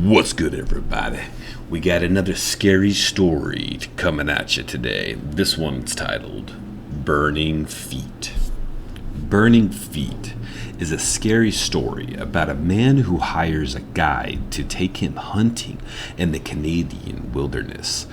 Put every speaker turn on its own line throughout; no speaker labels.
What's good, everybody? We got another scary story coming at you today. This one's titled Burning Feet. Burning Feet is a scary story about a man who hires a guide to take him hunting in the Canadian wilderness.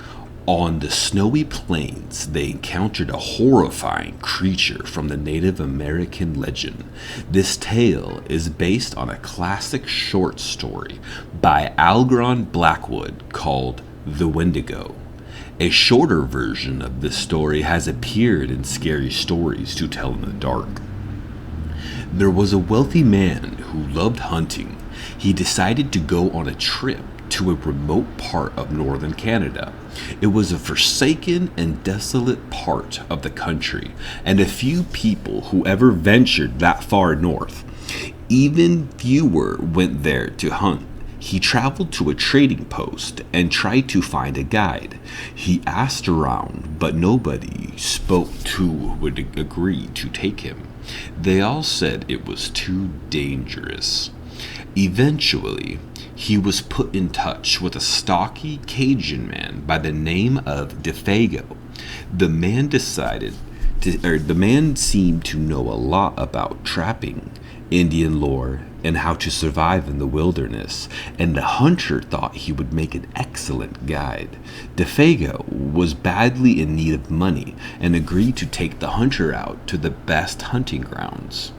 On the snowy plains, they encountered a horrifying creature from the Native American legend. This tale is based on a classic short story by Algernon Blackwood called The Wendigo. A shorter version of this story has appeared in Scary Stories to Tell in the Dark. There was a wealthy man who loved hunting. He decided to go on a trip to a remote part of northern Canada. It was a forsaken and desolate part of the country, and a few people who ever ventured that far north. Even fewer went there to hunt. He traveled to a trading post and tried to find a guide. He asked around, but nobody spoke to who would agree to take him. They all said it was too dangerous. Eventually, he was put in touch with a stocky Cajun man by the name of DeFago. The man seemed to know a lot about trapping, Indian lore, and how to survive in the wilderness, and the hunter thought he would make an excellent guide. DeFago was badly in need of money and agreed to take the hunter out to the best hunting grounds.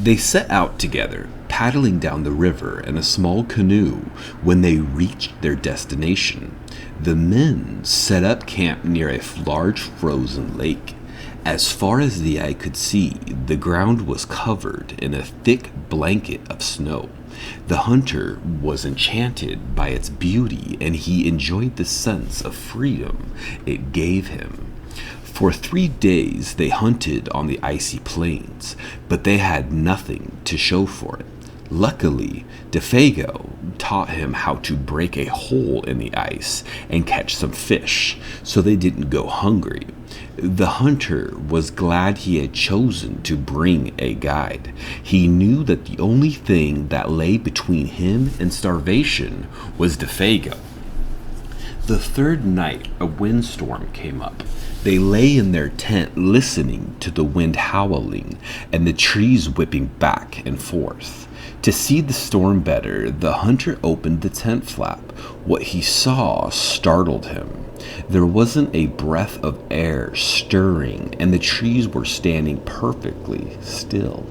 They set out together, paddling down the river in a small canoe. When they reached their destination, the men set up camp near a large frozen lake. As far as the eye could see, the ground was covered in a thick blanket of snow. The hunter was enchanted by its beauty, and he enjoyed the sense of freedom it gave him. For 3 days they hunted on the icy plains, but they had nothing to show for it. Luckily, DeFago taught him how to break a hole in the ice and catch some fish, so they didn't go hungry. The hunter was glad he had chosen to bring a guide. He knew that the only thing that lay between him and starvation was DeFago. The third night, a windstorm came up. They lay in their tent listening to the wind howling and the trees whipping back and forth. To see the storm better, the hunter opened the tent flap. What he saw startled him. There wasn't a breath of air stirring, and the trees were standing perfectly still.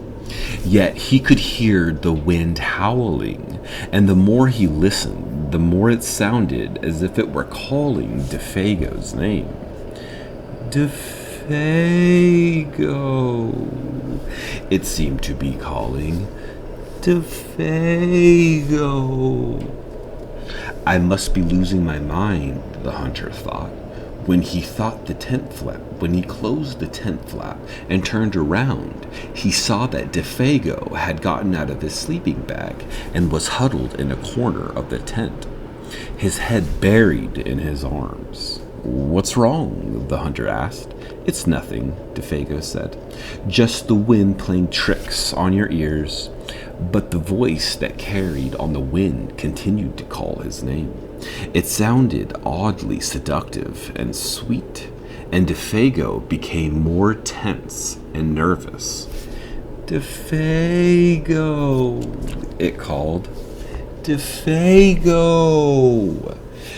Yet he could hear the wind howling, and the more he listened, the more it sounded as if it were calling DeFago's name. DeFago, it seemed to be calling. DeFago. I must be losing my mind, the hunter thought. When he closed the tent flap and turned around, he saw that DeFago had gotten out of his sleeping bag and was huddled in a corner of the tent, his head buried in his arms. "What's wrong?" the hunter asked. "It's nothing," DeFago said. "Just the wind playing tricks on your ears." But the voice that carried on the wind continued to call his name. It sounded oddly seductive and sweet, and DeFago became more tense and nervous. "DeFago," it called. "DeFago."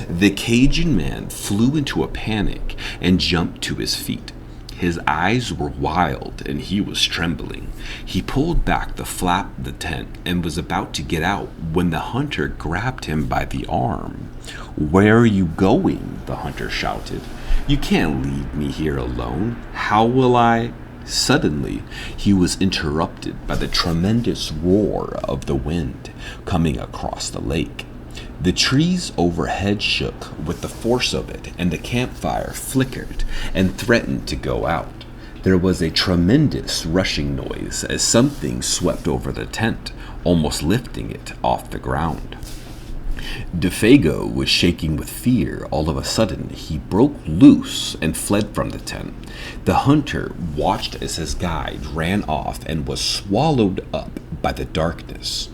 The Cajun man flew into a panic and jumped to his feet. His eyes were wild and he was trembling. He pulled back the flap of the tent and was about to get out when the hunter grabbed him by the arm. "Where are you going?" the hunter shouted. "You can't leave me here alone. How will I?" Suddenly, he was interrupted by the tremendous roar of the wind coming across the lake. The trees overhead shook with the force of it, and the campfire flickered and threatened to go out. There was a tremendous rushing noise as something swept over the tent, almost lifting it off the ground. DeFago was shaking with fear. All of a sudden, he broke loose and fled from the tent. The hunter watched as his guide ran off and was swallowed up by the darkness.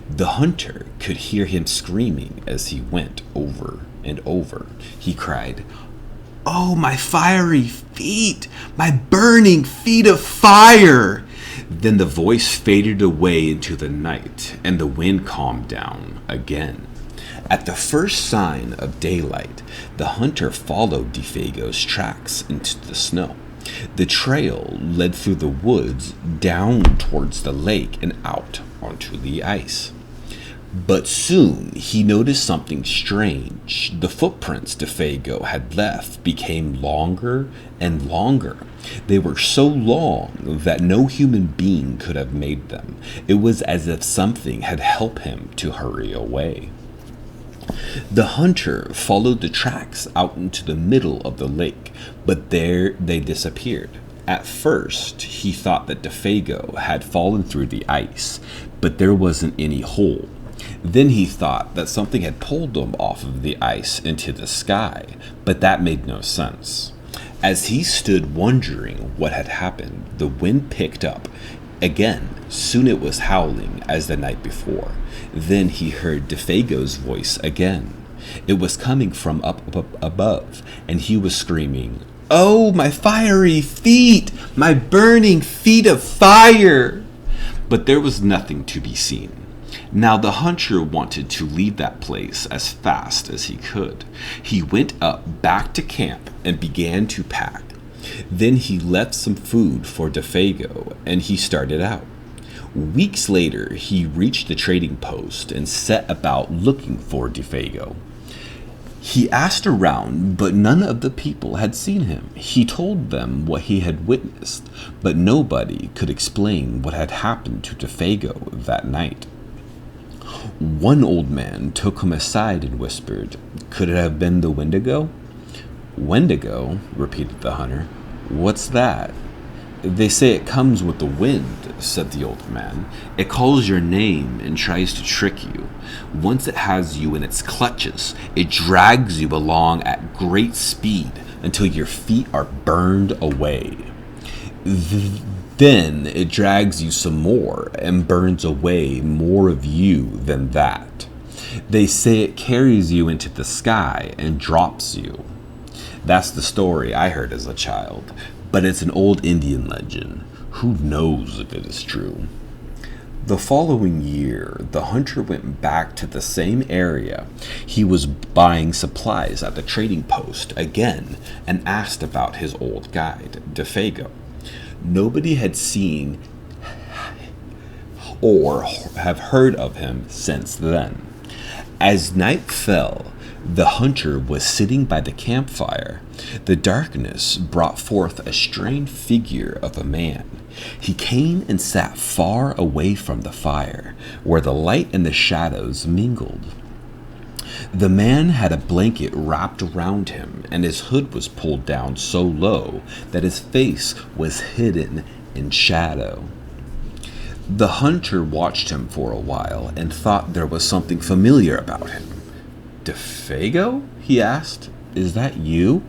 The hunter could hear him screaming as he went over and over. He cried, "Oh, my fiery feet! My burning feet of fire!" Then the voice faded away into the night, and the wind calmed down again. At the first sign of daylight, the hunter followed Defago's tracks into the snow. The trail led through the woods down towards the lake and out onto the ice. But soon he noticed something strange. The footprints Defago had left became longer and longer. They were so long that no human being could have made them. It was as if something had helped him to hurry away. The hunter followed the tracks out into the middle of the lake, but there they disappeared. At first, he thought that Defago had fallen through the ice, but there wasn't any hole. Then he thought that something had pulled him off of the ice into the sky, but that made no sense. As he stood wondering what had happened, the wind picked up. Again, soon it was howling as the night before. Then he heard Defago's voice again. It was coming from up above, and he was screaming, "Oh, my fiery feet! My burning feet of fire!" But there was nothing to be seen. Now the hunter wanted to leave that place as fast as he could. He went up back to camp and began to pack. Then he left some food for Defago, and he started out. Weeks later, he reached the trading post and set about looking for Defago. He asked around, but none of the people had seen him. He told them what he had witnessed, but nobody could explain what had happened to Defago that night. One old man took him aside and whispered, "Could it have been the Wendigo?" "Wendigo?" repeated the hunter. "What's that?" "They say it comes with the wind," said the old man. "It calls your name and tries to trick you. Once it has you in its clutches, it drags you along at great speed until your feet are burned away. Then it drags you some more and burns away more of you than that. They say it carries you into the sky and drops you." That's the story I heard as a child, but it's an old Indian legend. Who knows if it is true? The following year, the hunter went back to the same area. He was buying supplies at the trading post again and asked about his old guide, Defago. Nobody had seen or have heard of him since then. As night fell, the hunter was sitting by the campfire. The darkness brought forth a strange figure of a man. He came and sat far away from the fire, where the light and the shadows mingled. The man had a blanket wrapped around him, and his hood was pulled down so low that his face was hidden in shadow. The hunter watched him for a while and thought there was something familiar about him. "Defago?" he asked. "Is that you?"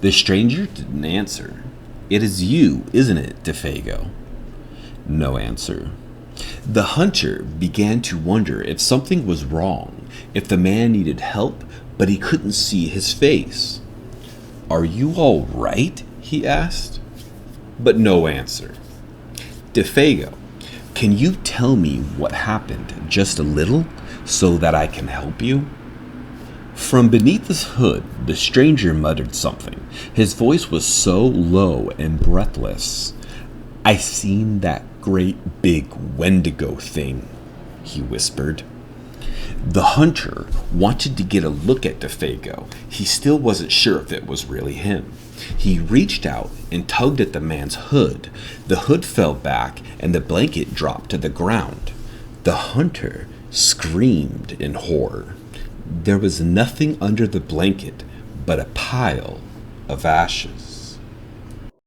The stranger didn't answer. "It is you, isn't it, Defago?" No answer. The hunter began to wonder if something was wrong, if the man needed help, but he couldn't see his face. "Are you all right?" he asked. But no answer. "Defago, can you tell me what happened just a little so that I can help you?" From beneath his hood, the stranger muttered something. His voice was so low and breathless. "I seen that great big Wendigo thing," he whispered. The hunter wanted to get a look at Defago. He still wasn't sure if it was really him. He reached out and tugged at the man's hood. The hood fell back and the blanket dropped to the ground. The hunter screamed in horror. There was nothing under the blanket but a pile of ashes.